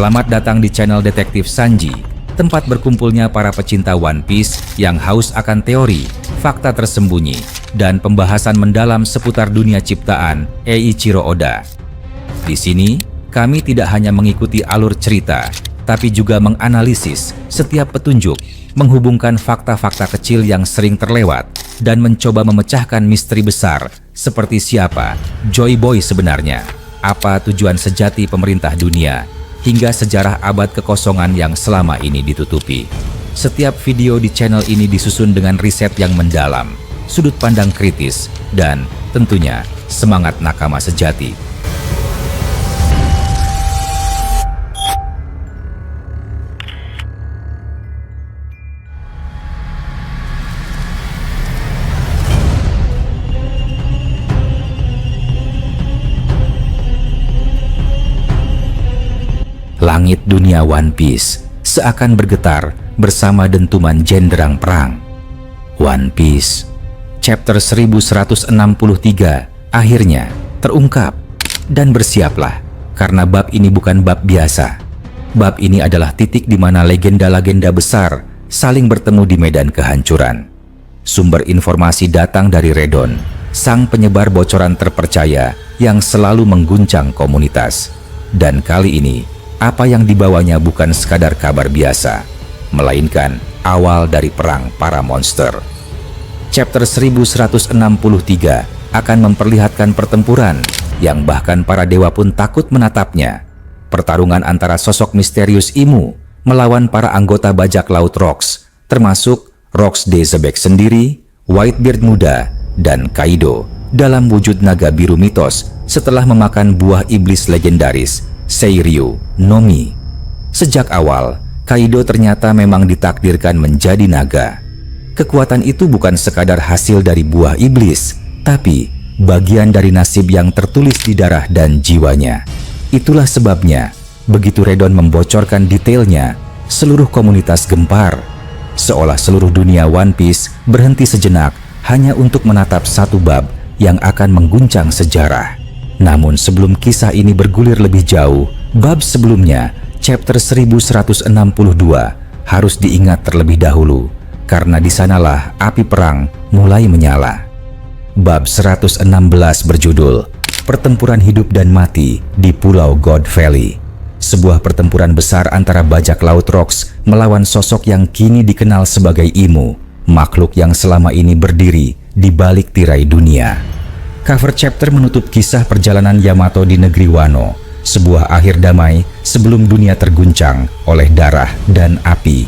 Selamat datang di channel Detektif Sanji, tempat berkumpulnya para pecinta One Piece yang haus akan teori, fakta tersembunyi, dan pembahasan mendalam seputar dunia ciptaan Eiichiro Oda. Di sini, kami tidak hanya mengikuti alur cerita, tapi juga menganalisis setiap petunjuk, menghubungkan fakta-fakta kecil yang sering terlewat, dan mencoba memecahkan misteri besar seperti siapa Joy Boy sebenarnya, apa tujuan sejati pemerintah dunia, hingga sejarah abad kekosongan yang selama ini ditutupi. Setiap video di channel ini disusun dengan riset yang mendalam, sudut pandang kritis, dan tentunya semangat nakama sejati. Langit dunia One Piece seakan bergetar bersama dentuman jenderang perang. One Piece chapter 1163 akhirnya terungkap. Dan bersiaplah, karena bab ini bukan bab biasa. Bab ini adalah titik di mana legenda-legenda besar saling bertemu di medan kehancuran. Sumber informasi datang dari Redon, sang penyebar bocoran terpercaya yang selalu mengguncang komunitas. Dan kali ini, apa yang dibawanya bukan sekadar kabar biasa, melainkan awal dari perang para monster. Chapter 1163 akan memperlihatkan pertempuran yang bahkan para dewa pun takut menatapnya. Pertarungan antara sosok misterius Imu melawan para anggota bajak laut Rocks, termasuk Rocks de Zebek sendiri, Whitebeard muda, dan Kaido dalam wujud naga biru mitos setelah memakan buah iblis legendaris Seiryu Nomi. Sejak awal, Kaido ternyata memang ditakdirkan menjadi naga. Kekuatan itu bukan sekadar hasil dari buah iblis, tapi bagian dari nasib yang tertulis di darah dan jiwanya. Itulah sebabnya, begitu Redon membocorkan detailnya, seluruh komunitas gempar. Seolah seluruh dunia One Piece berhenti sejenak hanya untuk menatap satu bab yang akan mengguncang sejarah. Namun sebelum kisah ini bergulir lebih jauh, bab sebelumnya, chapter 1162, harus diingat terlebih dahulu, karena disanalah api perang mulai menyala. Bab 116 berjudul, Pertempuran Hidup dan Mati di Pulau God Valley. Sebuah pertempuran besar antara bajak laut Rocks melawan sosok yang kini dikenal sebagai Imu, makhluk yang selama ini berdiri di balik tirai dunia. Cover chapter menutup kisah perjalanan Yamato di negeri Wano, sebuah akhir damai sebelum dunia terguncang oleh darah dan api.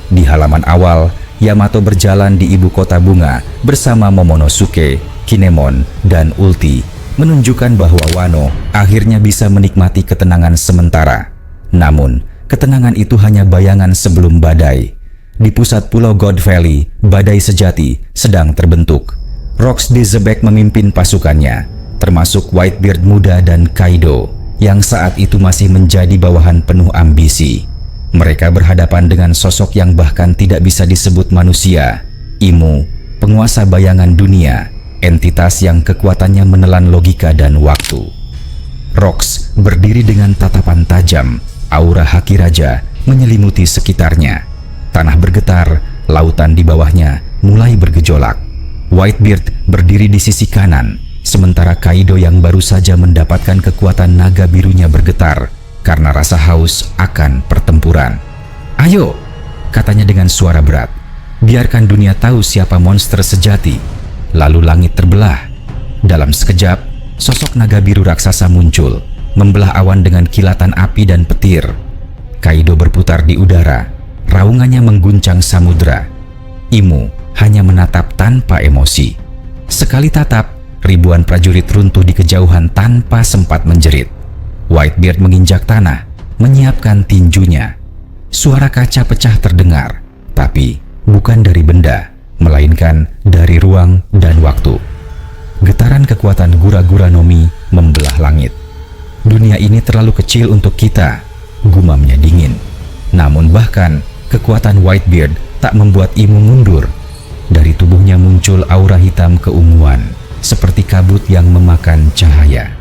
Di halaman awal, Yamato berjalan di ibu kota bunga bersama Momonosuke, Kinemon, dan Ulti, menunjukkan bahwa Wano akhirnya bisa menikmati ketenangan sementara. Namun, ketenangan itu hanya bayangan sebelum badai. Di pusat Pulau God Valley, badai sejati sedang terbentuk. Rocks de Zebek memimpin pasukannya, termasuk Whitebeard muda dan Kaido, yang saat itu masih menjadi bawahan penuh ambisi. Mereka berhadapan dengan sosok yang bahkan tidak bisa disebut manusia, Imu, penguasa bayangan dunia, entitas yang kekuatannya menelan logika dan waktu. Rocks berdiri dengan tatapan tajam, aura haki raja menyelimuti sekitarnya. Tanah bergetar, lautan di bawahnya mulai bergejolak. Whitebeard berdiri di sisi kanan, sementara Kaido yang baru saja mendapatkan kekuatan naga birunya bergetar karena rasa haus akan pertempuran. "Ayo," katanya dengan suara berat, "biarkan dunia tahu siapa monster sejati." Lalu langit terbelah. Dalam sekejap, sosok naga biru raksasa muncul, membelah awan dengan kilatan api dan petir. Kaido berputar di udara, raungannya mengguncang samudra. Imu hanya menatap tanpa emosi. Sekali tatap, ribuan prajurit runtuh di kejauhan tanpa sempat menjerit. Whitebeard menginjak tanah, menyiapkan tinjunya. Suara kaca pecah terdengar, tapi bukan dari benda, melainkan dari ruang dan waktu. Getaran kekuatan Gura-Gura Nomi membelah langit. "Dunia ini terlalu kecil untuk kita," gumamnya dingin. Namun bahkan kekuatan Whitebeard tak membuat Imu mundur. Dari tubuhnya muncul aura hitam keunguan, seperti kabut yang memakan cahaya.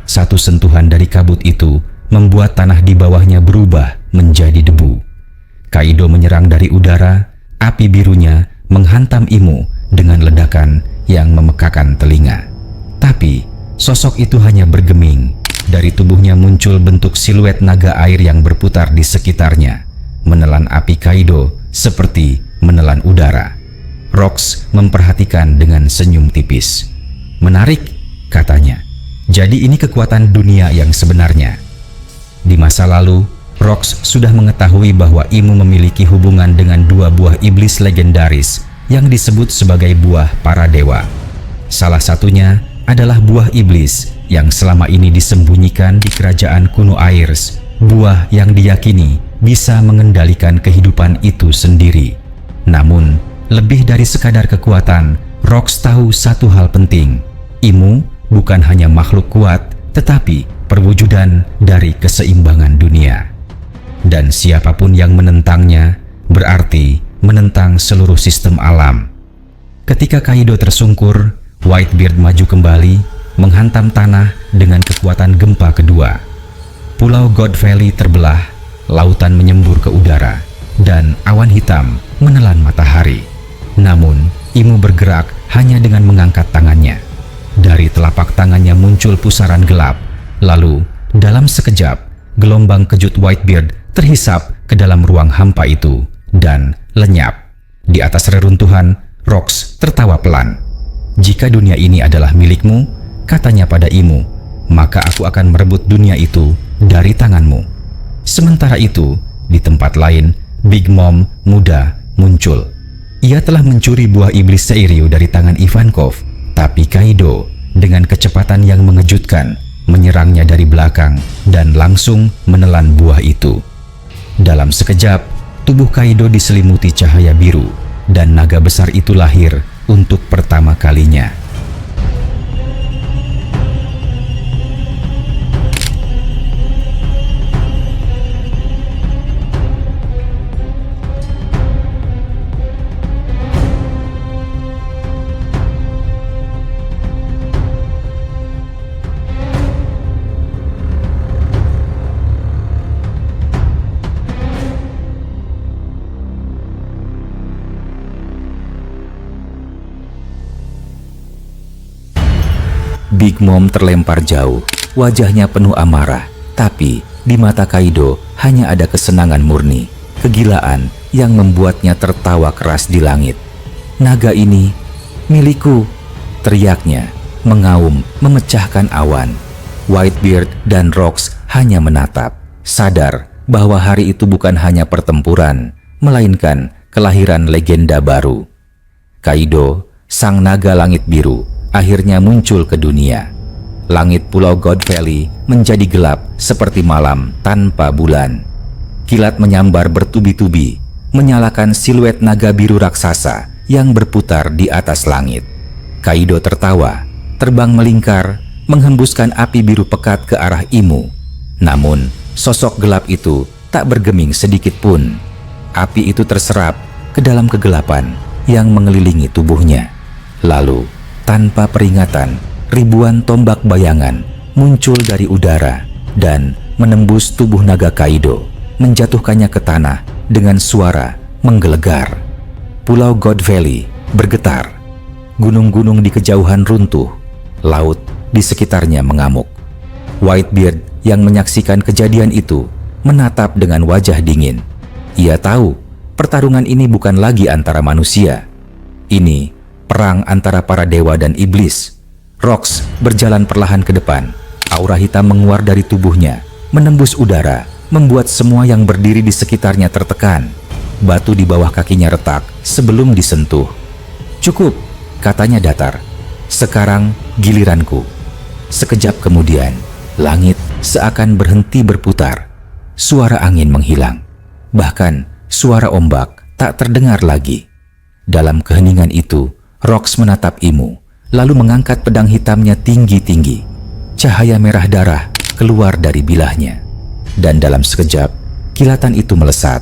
Satu sentuhan dari kabut itu membuat tanah di bawahnya berubah menjadi debu. Kaido menyerang dari udara, api birunya menghantam Imo dengan ledakan yang memekakan telinga. Tapi sosok itu hanya bergeming. Dari tubuhnya muncul bentuk siluet naga air yang berputar di sekitarnya, menelan api Kaido seperti menelan udara. Rox memperhatikan dengan senyum tipis. "Menarik," katanya. "Jadi ini kekuatan dunia yang sebenarnya." Di masa lalu, Rox sudah mengetahui bahwa Imo memiliki hubungan dengan dua buah iblis legendaris yang disebut sebagai buah para dewa. Salah satunya adalah buah iblis yang selama ini disembunyikan di kerajaan kuno Airs, buah yang diyakini bisa mengendalikan kehidupan itu sendiri. Namun, lebih dari sekadar kekuatan, Rox tahu satu hal penting. Imo bukan hanya makhluk kuat, tetapi perwujudan dari keseimbangan dunia. Dan siapapun yang menentangnya, berarti menentang seluruh sistem alam. Ketika Kaido tersungkur, Whitebeard maju kembali, menghantam tanah dengan kekuatan gempa kedua. Pulau God Valley terbelah, lautan menyembur ke udara, dan awan hitam menelan matahari. Namun, Imo bergerak hanya dengan mengangkat tangannya. Dari telapak tangannya muncul pusaran gelap, lalu dalam sekejap, gelombang kejut Whitebeard terhisap ke dalam ruang hampa itu dan lenyap. Di atas reruntuhan, Rox tertawa pelan. "Jika dunia ini adalah milikmu," katanya pada Imo, "maka aku akan merebut dunia itu dari tanganmu." Sementara itu, di tempat lain, Big Mom muda muncul. Ia telah mencuri buah iblis Seiryu dari tangan Ivankov, tapi Kaido dengan kecepatan yang mengejutkan menyerangnya dari belakang dan langsung menelan buah itu. Dalam sekejap, tubuh Kaido diselimuti cahaya biru dan naga besar itu lahir untuk pertama kalinya. Big Mom terlempar jauh, wajahnya penuh amarah, tapi di mata Kaido hanya ada kesenangan murni, kegilaan yang membuatnya tertawa keras di langit. "Naga ini milikku!" teriaknya, mengaum memecahkan awan. Whitebeard dan Rox hanya menatap, sadar bahwa hari itu bukan hanya pertempuran, melainkan kelahiran legenda baru. Kaido, sang naga langit biru, akhirnya muncul ke dunia. Langit Pulau God Valley menjadi gelap seperti malam tanpa bulan. Kilat menyambar bertubi-tubi, menyalakan siluet naga biru raksasa yang berputar di atas langit. Kaido tertawa, terbang melingkar, menghembuskan api biru pekat ke arah Imo. Namun, sosok gelap itu tak bergeming sedikit pun. Api itu terserap ke dalam kegelapan yang mengelilingi tubuhnya. Lalu, tanpa peringatan, ribuan tombak bayangan muncul dari udara dan menembus tubuh naga Kaido, menjatuhkannya ke tanah dengan suara menggelegar. Pulau God Valley bergetar. Gunung-gunung di kejauhan runtuh. Laut di sekitarnya mengamuk. Whitebeard yang menyaksikan kejadian itu menatap dengan wajah dingin. Ia tahu pertarungan ini bukan lagi antara manusia. Ini perang antara para dewa dan iblis. Rox berjalan perlahan ke depan. Aura hitam menguar dari tubuhnya, menembus udara, membuat semua yang berdiri di sekitarnya tertekan. Batu di bawah kakinya retak sebelum disentuh. "Cukup," katanya datar. "Sekarang giliranku." Sekejap kemudian, langit seakan berhenti berputar. Suara angin menghilang. Bahkan suara ombak tak terdengar lagi. Dalam keheningan itu, Rox menatap Imo, lalu mengangkat pedang hitamnya tinggi-tinggi. Cahaya merah darah keluar dari bilahnya. Dan dalam sekejap, kilatan itu melesat.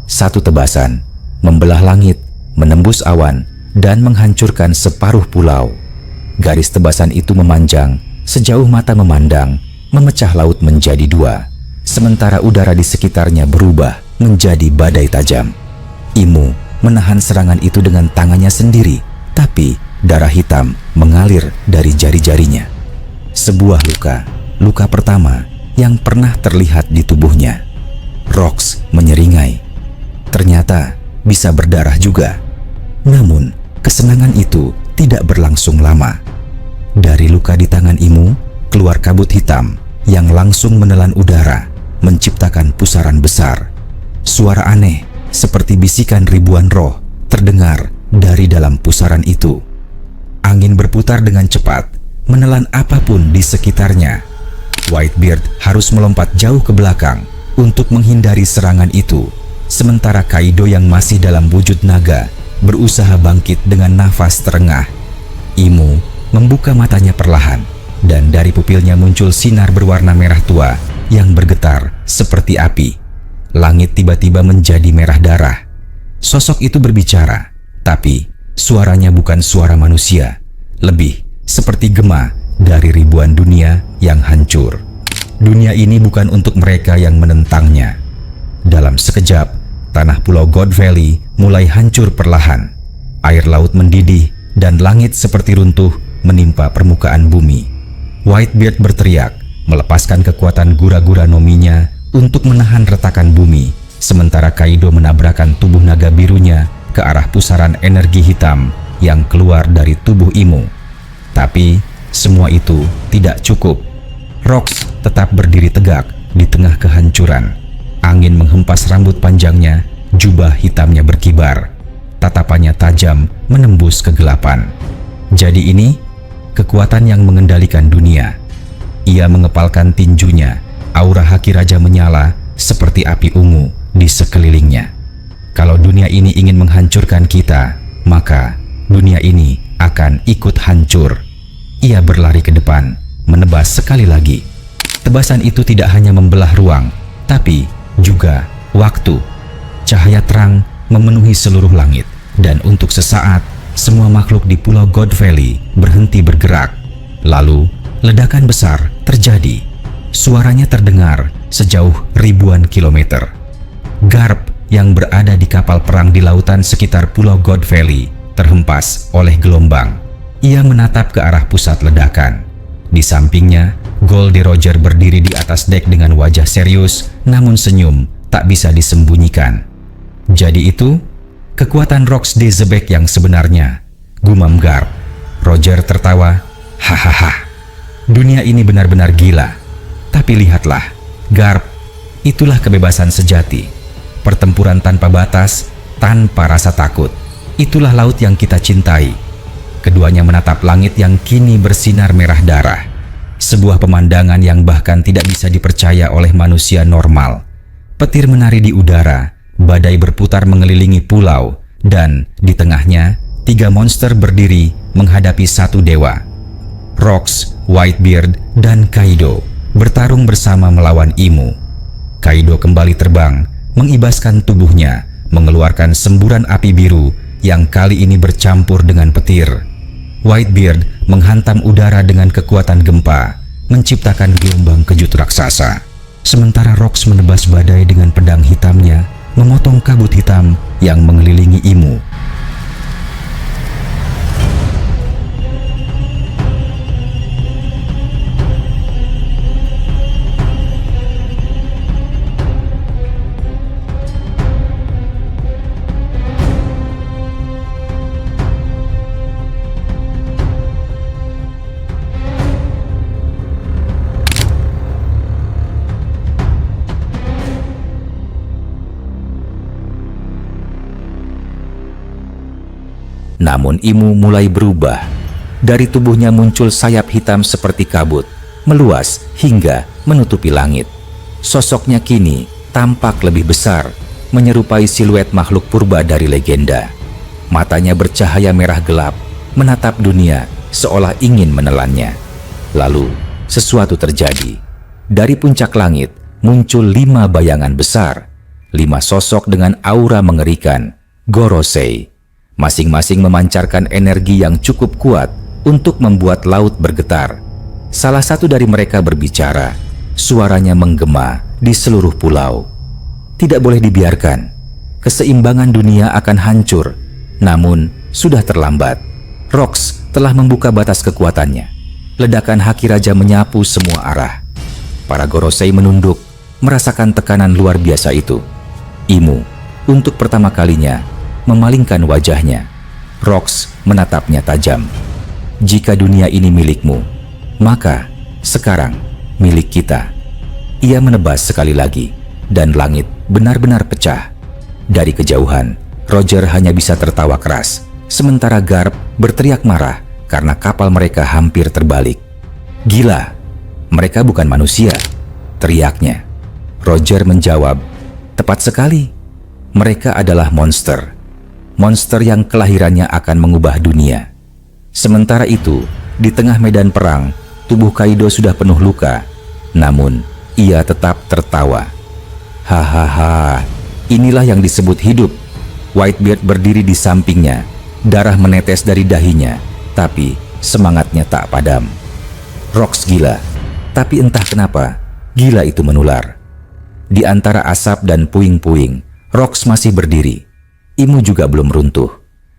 Satu tebasan, membelah langit, menembus awan, dan menghancurkan separuh pulau. Garis tebasan itu memanjang, sejauh mata memandang, memecah laut menjadi dua, sementara udara di sekitarnya berubah menjadi badai tajam. Imu menahan serangan itu dengan tangannya sendiri, tapi darah hitam mengalir dari jari-jarinya. Sebuah luka pertama yang pernah terlihat di tubuhnya. Rox menyeringai. Ternyata bisa berdarah juga. Namun, kesenangan itu tidak berlangsung lama. Dari luka di tangan Imu, keluar kabut hitam yang langsung menelan udara, menciptakan pusaran besar. Suara aneh seperti bisikan ribuan roh terdengar dari dalam pusaran itu. Angin berputar dengan cepat, menelan apapun di sekitarnya. Whitebeard harus melompat jauh ke belakang untuk menghindari serangan itu, sementara Kaido yang masih dalam wujud naga berusaha bangkit dengan nafas terengah. Imu membuka matanya perlahan, dan dari pupilnya muncul sinar berwarna merah tua yang bergetar seperti api. Langit tiba-tiba menjadi merah darah. Sosok itu berbicara, tapi suaranya bukan suara manusia, lebih seperti gema dari ribuan dunia yang hancur. Dunia ini bukan untuk mereka yang menentangnya. Dalam sekejap, tanah pulau God Valley mulai hancur perlahan. Air laut mendidih dan langit seperti runtuh menimpa permukaan bumi. Whitebeard berteriak, melepaskan kekuatan gura-gura nominya untuk menahan retakan bumi, sementara Kaido menabrakkan tubuh naga birunya ke arah pusaran energi hitam yang keluar dari tubuh Imu. Tapi semua itu tidak cukup. Rox tetap berdiri tegak di tengah kehancuran. Angin menghempas rambut panjangnya, jubah hitamnya berkibar. Tatapannya tajam menembus kegelapan. Jadi ini kekuatan yang mengendalikan dunia. Ia mengepalkan tinjunya. Aura haki raja menyala seperti api ungu di sekelilingnya. Kalau dunia ini ingin menghancurkan kita, maka dunia ini akan ikut hancur. Ia berlari ke depan, menebas sekali lagi. Tebasan itu tidak hanya membelah ruang, tapi juga waktu. Cahaya terang memenuhi seluruh langit, dan untuk sesaat, semua makhluk di pulau God Valley berhenti bergerak. Lalu, ledakan besar terjadi. Suaranya terdengar sejauh ribuan kilometer. Garp yang berada di kapal perang di lautan sekitar pulau God Valley terhempas oleh gelombang. Ia menatap ke arah pusat ledakan. Di sampingnya, Goldie Roger berdiri di atas dek dengan wajah serius, namun senyum tak bisa disembunyikan. Jadi itu, kekuatan Rox de Zebek yang sebenarnya, gumam Garp. Roger tertawa, hahaha. Dunia ini benar-benar gila. Tapi lihatlah, Garp, itulah kebebasan sejati. Pertempuran tanpa batas, tanpa rasa takut. Itulah laut yang kita cintai. Keduanya menatap langit yang kini bersinar merah darah. Sebuah pemandangan yang bahkan tidak bisa dipercaya oleh manusia normal. Petir menari di udara, badai berputar mengelilingi pulau, dan di tengahnya, 3 monster berdiri menghadapi satu dewa. Rox, Whitebeard, dan Kaido bertarung bersama melawan Imu. Kaido kembali terbang, mengibaskan tubuhnya, mengeluarkan semburan api biru yang kali ini bercampur dengan petir. Whitebeard menghantam udara dengan kekuatan gempa, menciptakan gelombang kejut raksasa. Sementara Rox menebas badai dengan pedang hitamnya, memotong kabut hitam yang mengelilingi Imu. Namun Imu mulai berubah. Dari tubuhnya muncul sayap hitam seperti kabut, meluas hingga menutupi langit. Sosoknya kini tampak lebih besar, menyerupai siluet makhluk purba dari legenda. Matanya bercahaya merah gelap, menatap dunia seolah ingin menelannya. Lalu sesuatu terjadi. Dari puncak langit muncul 5 bayangan besar, 5 sosok dengan aura mengerikan, Gorosei. Masing-masing memancarkan energi yang cukup kuat untuk membuat laut bergetar. Salah satu dari mereka berbicara, suaranya menggema di seluruh pulau. Tidak boleh dibiarkan. Keseimbangan dunia akan hancur. Namun, sudah terlambat. Rox telah membuka batas kekuatannya. Ledakan haki raja menyapu semua arah. Para Gorosei menunduk, merasakan tekanan luar biasa itu. Imu, untuk pertama kalinya, memalingkan wajahnya. Rox menatapnya tajam. Jika dunia ini milikmu, maka sekarang milik kita. Ia menebas sekali lagi, dan langit benar-benar pecah. Dari kejauhan, Roger hanya bisa tertawa keras, sementara Garp berteriak marah karena kapal mereka hampir terbalik. "Gila, mereka bukan manusia," teriaknya. Roger menjawab, "Tepat sekali, mereka adalah monster. Monster yang kelahirannya akan mengubah dunia." Sementara itu, di tengah medan perang, tubuh Kaido sudah penuh luka. Namun, ia tetap tertawa. "Hahaha, inilah yang disebut hidup." Whitebeard berdiri di sampingnya. Darah menetes dari dahinya, tapi semangatnya tak padam. Rox gila, tapi entah kenapa, gila itu menular. Di antara asap dan puing-puing, Rox masih berdiri. Imu juga belum runtuh.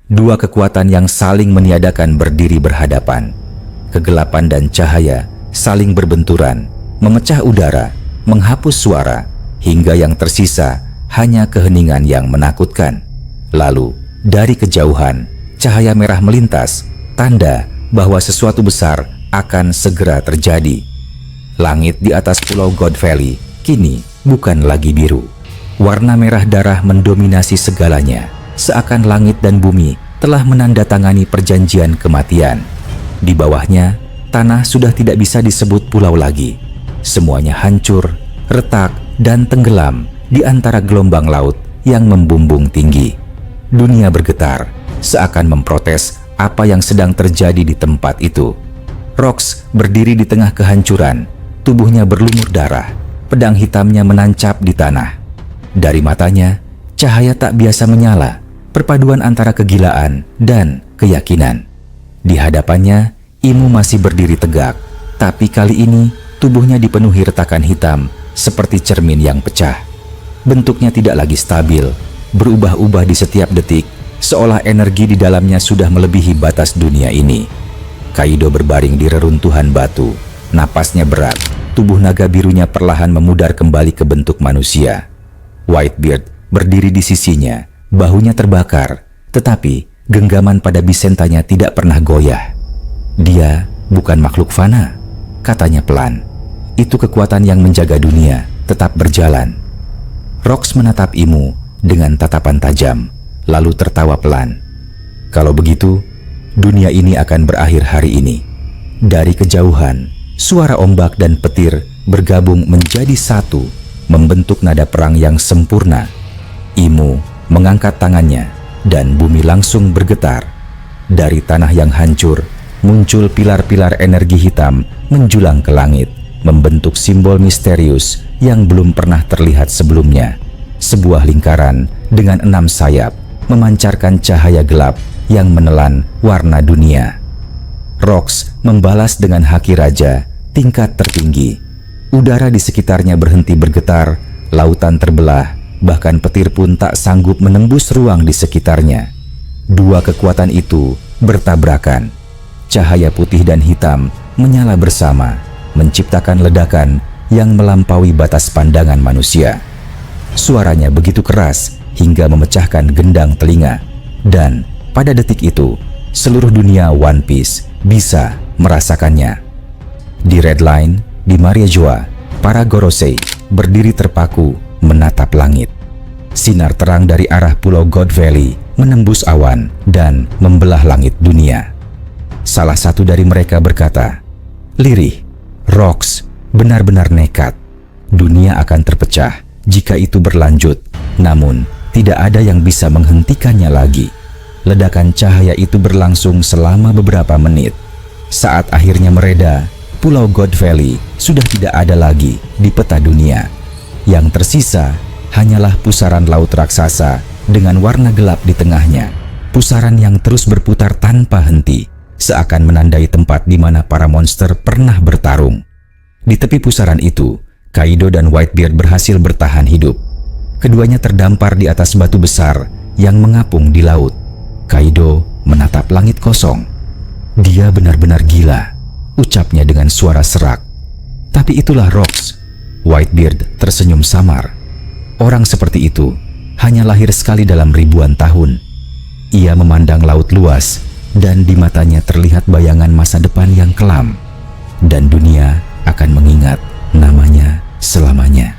Dua kekuatan yang saling meniadakan berdiri berhadapan. Kegelapan dan cahaya saling berbenturan, memecah udara, menghapus suara, hingga yang tersisa hanya keheningan yang menakutkan. Lalu, dari kejauhan, cahaya merah melintas, tanda bahwa sesuatu besar akan segera terjadi. Langit di atas pulau God Valley kini bukan lagi biru. Warna merah darah mendominasi segalanya, seakan langit dan bumi telah menandatangani perjanjian kematian. Di bawahnya, tanah sudah tidak bisa disebut pulau lagi. Semuanya hancur, retak, dan tenggelam di antara gelombang laut yang membumbung tinggi. Dunia bergetar, seakan memprotes apa yang sedang terjadi di tempat itu. Rox berdiri di tengah kehancuran, tubuhnya berlumur darah, pedang hitamnya menancap di tanah. Dari matanya, cahaya tak biasa menyala, perpaduan antara kegilaan dan keyakinan. Di hadapannya, Imu masih berdiri tegak, tapi kali ini tubuhnya dipenuhi retakan hitam seperti cermin yang pecah. Bentuknya tidak lagi stabil, berubah-ubah di setiap detik, seolah energi di dalamnya sudah melebihi batas dunia ini. Kaido berbaring di reruntuhan batu, napasnya berat, tubuh naga birunya perlahan memudar kembali ke bentuk manusia. Whitebeard berdiri di sisinya, bahunya terbakar, tetapi genggaman pada bisentanya tidak pernah goyah. "Dia bukan makhluk fana," katanya pelan. "Itu kekuatan yang menjaga dunia tetap berjalan." Rox menatap Imu dengan tatapan tajam, lalu tertawa pelan. "Kalau begitu, dunia ini akan berakhir hari ini." Dari kejauhan, suara ombak dan petir bergabung menjadi satu, membentuk nada perang yang sempurna. Imu mengangkat tangannya, dan bumi langsung bergetar. Dari tanah yang hancur, muncul pilar-pilar energi hitam menjulang ke langit, membentuk simbol misterius yang belum pernah terlihat sebelumnya. Sebuah lingkaran dengan 6 sayap memancarkan cahaya gelap yang menelan warna dunia. Rox membalas dengan haki raja tingkat tertinggi. Udara di sekitarnya berhenti bergetar, lautan terbelah, bahkan petir pun tak sanggup menembus ruang di sekitarnya. Dua kekuatan itu bertabrakan. Cahaya putih dan hitam menyala bersama, menciptakan ledakan yang melampaui batas pandangan manusia. Suaranya begitu keras hingga memecahkan gendang telinga, dan pada detik itu, seluruh dunia One Piece bisa merasakannya. Di Red Line, di Mariajoa, para Gorosei berdiri terpaku menatap langit. Sinar terang dari arah pulau God Valley menembus awan dan membelah langit dunia. Salah satu dari mereka berkata, "Lirih, Rox benar-benar nekat. Dunia akan terpecah jika itu berlanjut, namun tidak ada yang bisa menghentikannya lagi." Ledakan cahaya itu berlangsung selama beberapa menit. Saat akhirnya mereda, pulau God Valley sudah tidak ada lagi di peta dunia. Yang tersisa hanyalah pusaran laut raksasa dengan warna gelap di tengahnya. Pusaran yang terus berputar tanpa henti, seakan menandai tempat di mana para monster pernah bertarung. Di tepi pusaran itu, Kaido dan Whitebeard berhasil bertahan hidup. Keduanya terdampar di atas batu besar yang mengapung di laut. Kaido menatap langit kosong. Dia benar-benar gila, ucapnya dengan suara serak. Tapi itulah Rocks. Whitebeard tersenyum samar. Orang seperti itu hanya lahir sekali dalam ribuan tahun. Ia memandang laut luas dan di matanya terlihat bayangan masa depan yang kelam. Dan dunia akan mengingat namanya selamanya.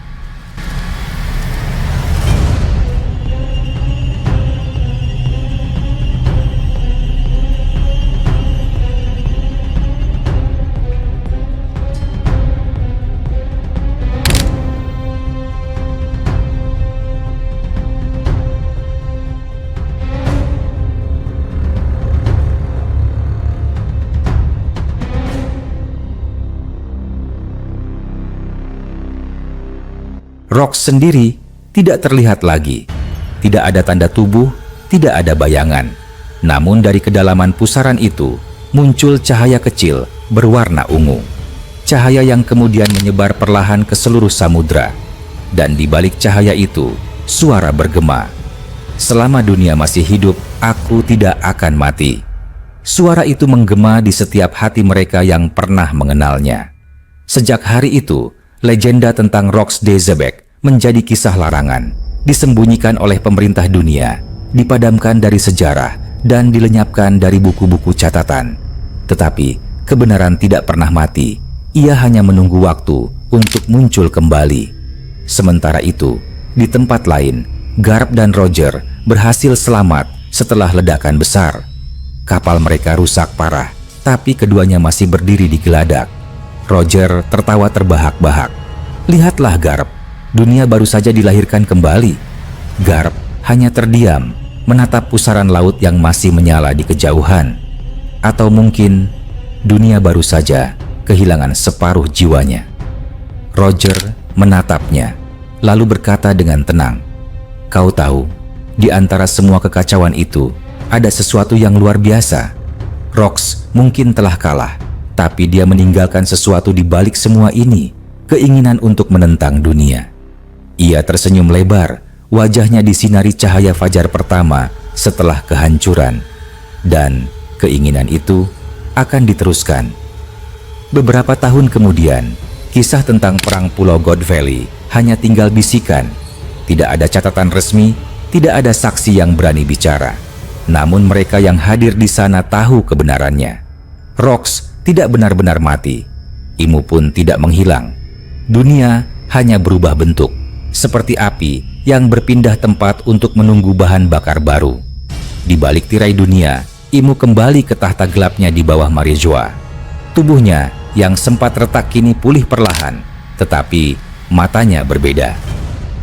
Rocks sendiri tidak terlihat lagi. Tidak ada tanda tubuh, tidak ada bayangan. Namun dari kedalaman pusaran itu muncul cahaya kecil berwarna ungu. Cahaya yang kemudian menyebar perlahan ke seluruh samudra. Dan di balik cahaya itu, suara bergema. Selama dunia masih hidup, aku tidak akan mati. Suara itu menggema di setiap hati mereka yang pernah mengenalnya. Sejak hari itu, legenda tentang Rocks de Zebek menjadi kisah larangan, disembunyikan oleh pemerintah dunia, dipadamkan dari sejarah, dan dilenyapkan dari buku-buku catatan. Tetapi kebenaran tidak pernah mati, ia hanya menunggu waktu untuk muncul kembali. Sementara itu, di tempat lain, Garp dan Roger berhasil selamat setelah ledakan besar. Kapal mereka rusak parah, tapi keduanya masih berdiri di geladak. Roger tertawa terbahak-bahak. Lihatlah Garp, dunia baru saja dilahirkan kembali. Garp hanya terdiam, menatap pusaran laut yang masih menyala di kejauhan. Atau mungkin dunia baru saja kehilangan separuh jiwanya. Roger menatapnya, lalu berkata dengan tenang, "Kau tahu, di antara semua kekacauan itu, ada sesuatu yang luar biasa. Rocks mungkin telah kalah, tapi dia meninggalkan sesuatu di balik semua ini, keinginan untuk menentang dunia." Ia tersenyum lebar, wajahnya disinari cahaya fajar pertama setelah kehancuran. Dan keinginan itu akan diteruskan. Beberapa tahun kemudian, kisah tentang perang Pulau God Valley hanya tinggal bisikan. Tidak ada catatan resmi, tidak ada saksi yang berani bicara. Namun mereka yang hadir di sana tahu kebenarannya. Rocks tidak benar-benar mati. Imu pun tidak menghilang. Dunia hanya berubah bentuk, seperti api yang berpindah tempat untuk menunggu bahan bakar baru. Di balik tirai dunia, Imu kembali ke tahta gelapnya di bawah Marijoa. Tubuhnya yang sempat retak kini pulih perlahan, tetapi matanya berbeda.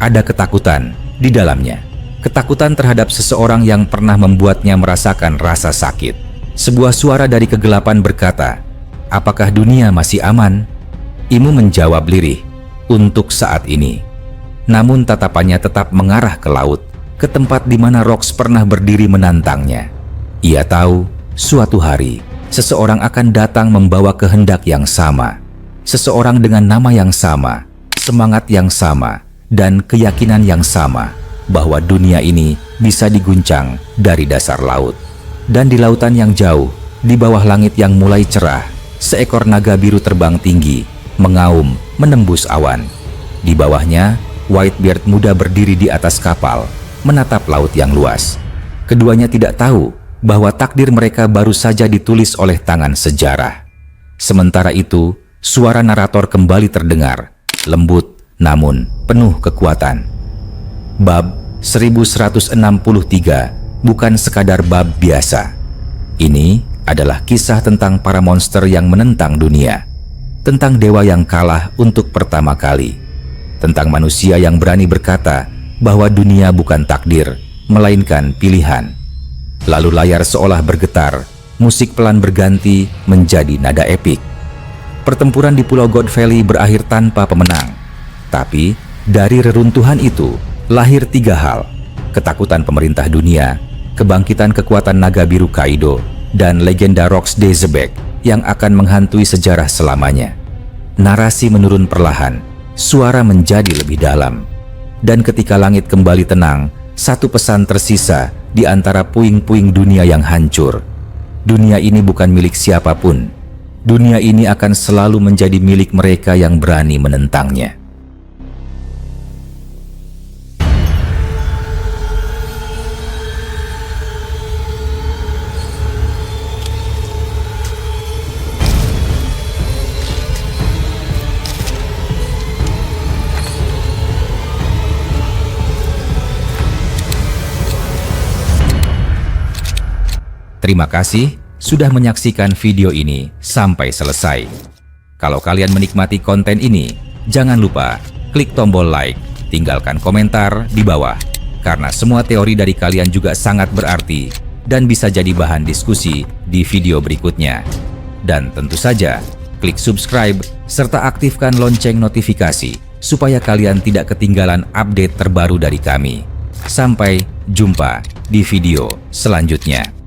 Ada ketakutan di dalamnya. Ketakutan terhadap seseorang yang pernah membuatnya merasakan rasa sakit. Sebuah suara dari kegelapan berkata, "Apakah dunia masih aman?" Imu menjawab lirih, "Untuk saat ini." Namun tatapannya tetap mengarah ke laut, ke tempat di mana Rocks pernah berdiri menantangnya. Ia tahu suatu hari seseorang akan datang membawa kehendak yang sama. Seseorang dengan nama yang sama, semangat yang sama, dan keyakinan yang sama bahwa dunia ini bisa diguncang dari dasar laut. Dan di lautan yang jauh, di bawah langit yang mulai cerah, seekor naga biru terbang tinggi, mengaum menembus awan. Di bawahnya, Whitebeard muda berdiri di atas kapal, menatap laut yang luas. Keduanya tidak tahu bahwa takdir mereka baru saja ditulis oleh tangan sejarah. Sementara itu, suara narator kembali terdengar, lembut namun penuh kekuatan. Bab 1163 bukan sekadar bab biasa. Ini adalah kisah tentang para monster yang menentang dunia, tentang dewa yang kalah untuk pertama kali, tentang manusia yang berani berkata bahwa dunia bukan takdir, melainkan pilihan. Lalu layar seolah bergetar, musik pelan berganti menjadi nada epik. Pertempuran di Pulau God Valley berakhir tanpa pemenang. Tapi dari reruntuhan itu lahir 3 hal: ketakutan pemerintah dunia, kebangkitan kekuatan naga biru Kaido, dan legenda Rocks de Zebek yang akan menghantui sejarah selamanya. Narasi menurun perlahan. suara menjadi lebih dalam. Dan ketika langit kembali tenang, satu pesan tersisa di antara puing-puing dunia yang hancur. Dunia ini bukan milik siapapun. Dunia ini akan selalu menjadi milik mereka yang berani menentangnya. Terima kasih sudah menyaksikan video ini sampai selesai. Kalau kalian menikmati konten ini, jangan lupa klik tombol like, tinggalkan komentar di bawah. Karena semua teori dari kalian juga sangat berarti dan bisa jadi bahan diskusi di video berikutnya. Dan tentu saja, klik subscribe serta aktifkan lonceng notifikasi supaya kalian tidak ketinggalan update terbaru dari kami. Sampai jumpa di video selanjutnya.